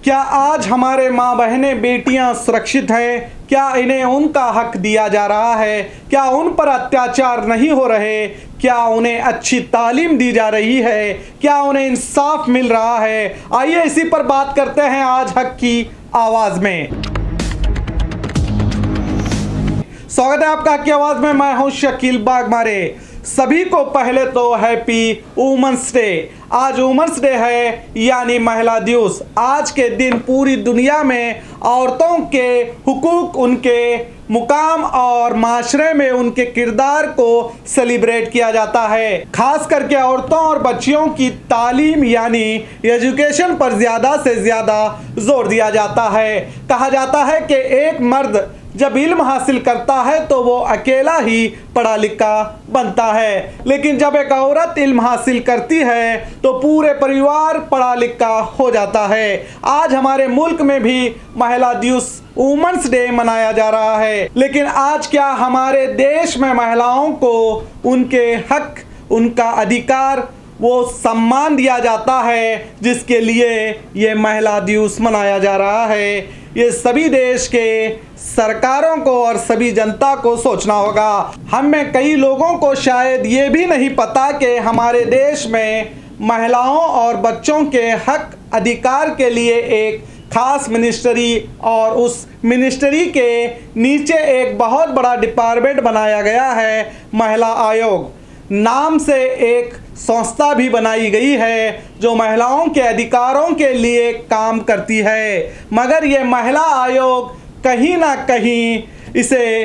क्या आज हमारे माँ बहनें बेटियां सुरक्षित हैं? क्या इन्हें उनका हक दिया जा रहा है? क्या उन पर अत्याचार नहीं हो रहे? क्या उन्हें अच्छी तालीम दी जा रही है? क्या उन्हें इंसाफ मिल रहा है? आइए इसी पर बात करते हैं आज हक की आवाज़ में। स्वागत है आपका हक की आवाज़ में। मैं हूं शकील बागमारे। सभी को पहले तो हैप्पी वुमेन्स डे। आज वुमेन्स डे है यानी महिला दिवस। आज के दिन पूरी दुनिया में औरतों के हुकूक, उनके मुकाम और माशरे में उनके किरदार को सेलिब्रेट किया जाता है। खास करके औरतों और बच्चियों की तालीम यानी एजुकेशन पर ज़्यादा से ज़्यादा जोर दिया जाता है। कहा जाता है कि एक मर्द जब इल्म हासिल करता है तो वो अकेला ही पढ़ा लिखा बनता है, लेकिन जब एक औरत इल्म हासिल करती है तो पूरे परिवार पढ़ा लिखा हो जाता है। आज हमारे मुल्क में भी महिला दिवस वुमेन्स डे मनाया जा रहा है, लेकिन आज क्या हमारे देश में महिलाओं को उनके हक, उनका अधिकार, वो सम्मान दिया जाता है जिसके लिए ये महिला दिवस मनाया जा रहा है? ये सभी देश के सरकारों को और सभी जनता को सोचना होगा। हम में कई लोगों को शायद ये भी नहीं पता कि हमारे देश में महिलाओं और बच्चों के हक अधिकार के लिए एक खास मिनिस्ट्री और उस मिनिस्ट्री के नीचे एक बहुत बड़ा डिपार्टमेंट बनाया गया है, महिला आयोग नाम से एक संस्था भी बनाई गई है जो महिलाओं के अधिकारों के लिए काम करती है। मगर ये महिला आयोग कहीं ना कहीं इसे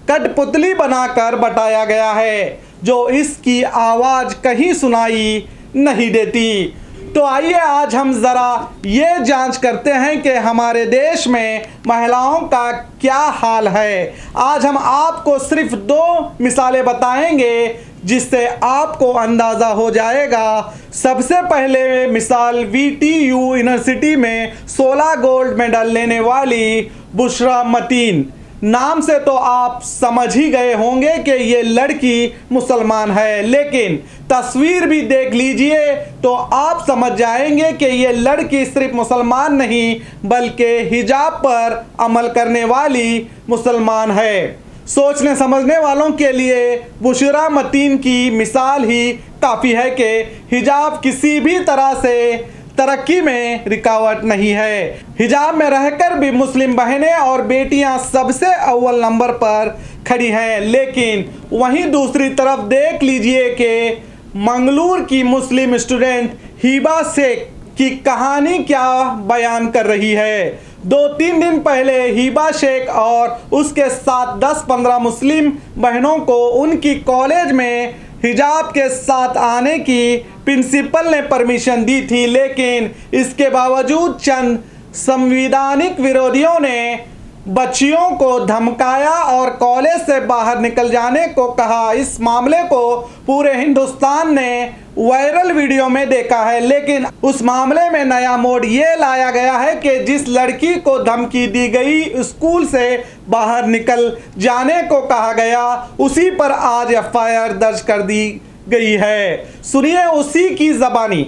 कठपुतली बनाकर बटाया गया है, जो इसकी आवाज़ कहीं सुनाई नहीं देती। तो आइए आज हम ज़रा ये जांच करते हैं कि हमारे देश में महिलाओं का क्या हाल है। आज हम आपको सिर्फ 2 मिसालें बताएंगे जिससे आपको अंदाज़ा हो जाएगा। सबसे पहले मिसाल VTU यूनिवर्सिटी में 16 गोल्ड मेडल लेने वाली बुशरा मतीन। नाम से तो आप समझ ही गए होंगे कि ये लड़की मुसलमान है, लेकिन तस्वीर भी देख लीजिए तो आप समझ जाएंगे कि ये लड़की सिर्फ मुसलमान नहीं बल्कि हिजाब पर अमल करने वाली मुसलमान है। सोचने समझने वालों के लिए बुशरा मतीन की मिसाल ही काफ़ी है कि हिजाब किसी भी तरह से तरक्की में रुकावट नहीं है। हिजाब में रहकर भी मुस्लिम बहनें और बेटियां सबसे अव्वल नंबर पर खड़ी हैं, लेकिन वहीं दूसरी तरफ देख लीजिए कि मंगलूर की मुस्लिम स्टूडेंट हिबा शेख की कहानी क्या बयान कर रही है। 2-3 दिन पहले हिबा शेख और उसके साथ 10-15 मुस्लिम बहनों को उनकी कॉलेज में हिजाब के साथ आने की प्रिंसिपल ने परमिशन दी थी, लेकिन इसके बावजूद चंद संवैधानिक विरोधियों ने बच्चियों को धमकाया और कॉलेज से बाहर निकल जाने को कहा। इस मामले को पूरे हिंदुस्तान ने वायरल वीडियो में देखा है, लेकिन उस मामले में नया मोड़ ये लाया गया है कि जिस लड़की को धमकी दी गई, स्कूल से बाहर निकल जाने को कहा गया, उसी पर आज FIR दर्ज कर दी गई है। सुनिए उसी की ज़बानी।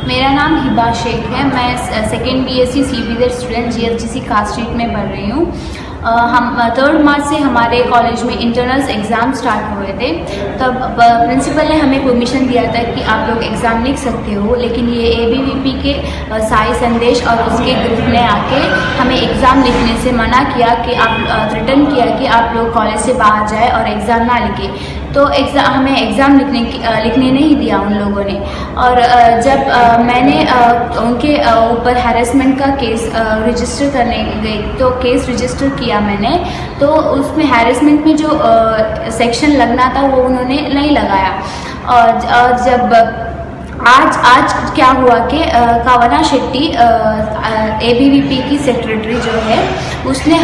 मेरा नाम हिबा शेख है। मैं second BSc CBZ student GFGC cast street में पढ़ रही हूँ। हम 3 मार्च से हमारे कॉलेज में इंटरनल्स एग्ज़ाम स्टार्ट हुए थे। तब प्रिंसिपल ने हमें परमिशन दिया था कि आप लोग एग्ज़ाम लिख सकते हो, लेकिन ये ABVP के साई संदेश और उसके ग्रुप ने आके हमें एग्ज़ाम लिखने से मना किया कि आप थ्रेटन किया कि आप लोग कॉलेज से बाहर जाए और एग्ज़ाम ना लिखे। तो हमें एग्ज़ाम लिखने नहीं दिया उन लोगों ने। और जब मैंने उनके ऊपर हैरेसमेंट का केस रजिस्टर करने गई तो केस रजिस्टर किया मैंने, तो उसमें हैरेसमेंट में जो सेक्शन लगना था वो उन्होंने नहीं लगाया। और जब आज क्या हुआ कि कावना शेट्टी ABVP की सेक्रेटरी जो है उसने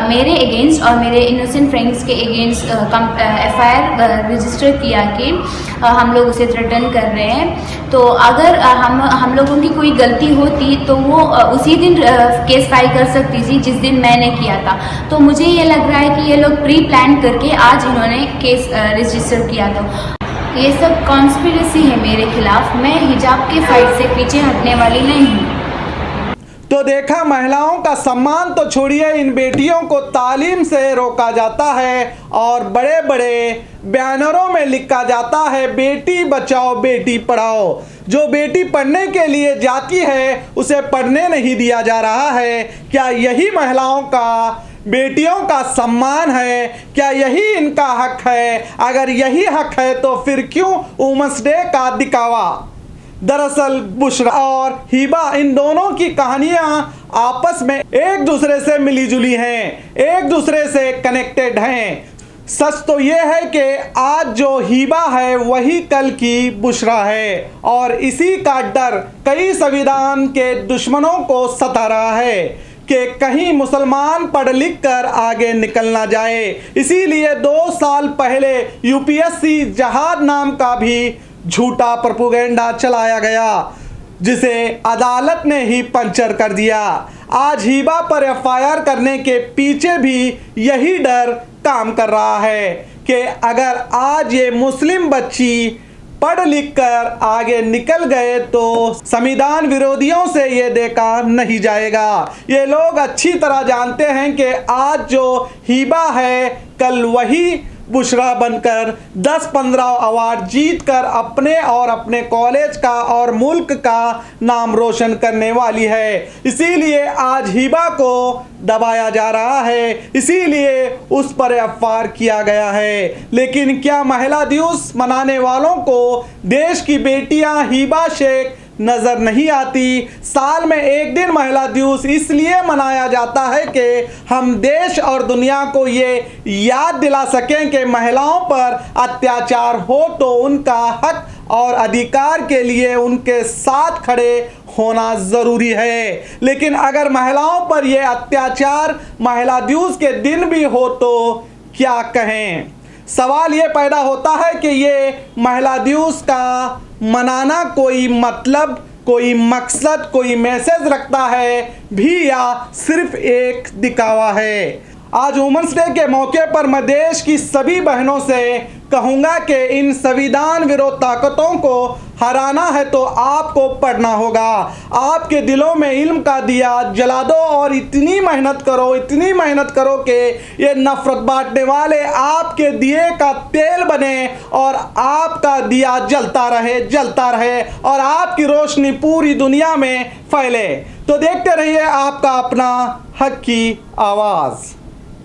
मेरे अगेंस्ट और मेरे इनोसेंट फ्रेंड्स के अगेंस्ट FIR रजिस्टर किया कि हम लोग उसे थ्रेटन कर रहे हैं। तो अगर हम लोगों की कोई गलती होती तो वो उसी दिन केस फाइल कर सकती थी जिस दिन मैंने किया था। तो मुझे ये लग रहा है कि ये लोग प्री प्लान करके आज इन्होंने केस रजिस्टर किया था। ये सब कॉन्स्पिरेसी है मेरे खिलाफ। मैं हिजाब के फाइट से पीछे हटने वाली नहीं हूँ। तो देखा महिलाओं का सम्मान तो छोड़िए, इन बेटियों को तालीम से रोका जाता है और बड़े बड़े बैनरों में लिखा जाता है बेटी बचाओ बेटी पढ़ाओ। जो बेटी पढ़ने के लिए जाती है उसे पढ़ने नहीं दिया जा रहा है। क्या यही महिलाओं का, बेटियों का सम्मान है? क्या यही इनका हक है? अगर यही हक है तो फिर क्यों वुमेन्स डे का दिखावा? दरअसल बुशरा और हिबा, इन दोनों की कहानियां आपस में एक दूसरे से मिली जुली हैं, एक दूसरे से कनेक्टेड हैं। सच तो ये है कि आज जो हिबा है वही कल की बुशरा है और इसी का डर कई संविधान के दुश्मनों को सता रहा है कि कहीं मुसलमान पढ़ लिख कर आगे निकल ना जाए। इसीलिए 2 साल पहले यूपीएससी जहाद नाम का भी झूठा प्रोपेगेंडा चलाया गया, जिसे अदालत ने ही पंचर कर दिया। आज हिबा पर एफआईआर करने के पीछे भी यही डर काम कर रहा है कि अगर आज ये मुस्लिम बच्ची पढ़ लिख कर आगे निकल गए तो संविधान विरोधियों से ये देखा नहीं जाएगा। ये लोग अच्छी तरह जानते हैं कि आज जो हिबा है कल वही बुशरा बनकर 10-15 अवार्ड जीतकर अपने और अपने कॉलेज का और मुल्क का नाम रोशन करने वाली है। इसीलिए आज हिबा को दबाया जा रहा है, इसीलिए उस पर एफआईआर किया गया है। लेकिन क्या महिला दिवस मनाने वालों को देश की बेटियां हिबा शेख नजर नहीं आती? साल में एक दिन महिला दिवस इसलिए मनाया जाता है कि हम देश और दुनिया को ये याद दिला सकें कि महिलाओं पर अत्याचार हो तो उनका हक और अधिकार के लिए उनके साथ खड़े होना ज़रूरी है। लेकिन अगर महिलाओं पर यह अत्याचार महिला दिवस के दिन भी हो तो क्या कहें? सवाल ये पैदा होता है कि ये महिला दिवस का मनाना कोई मतलब, कोई मकसद, कोई मैसेज रखता है भी या सिर्फ एक दिखावा है? आज वुमेन्स डे के मौके पर मैं देश की सभी बहनों से कहूँगा कि इन संविधान विरोध ताकतों को हराना है तो आपको पढ़ना होगा। आपके दिलों में इल्म का दिया जला दो और इतनी मेहनत करो, इतनी मेहनत करो कि ये नफरत बांटने वाले आपके दिए का तेल बने और आपका दिया जलता रहे और आपकी रोशनी पूरी दुनिया में फैले। तो देखते रहिए आपका अपना हक की आवाज़।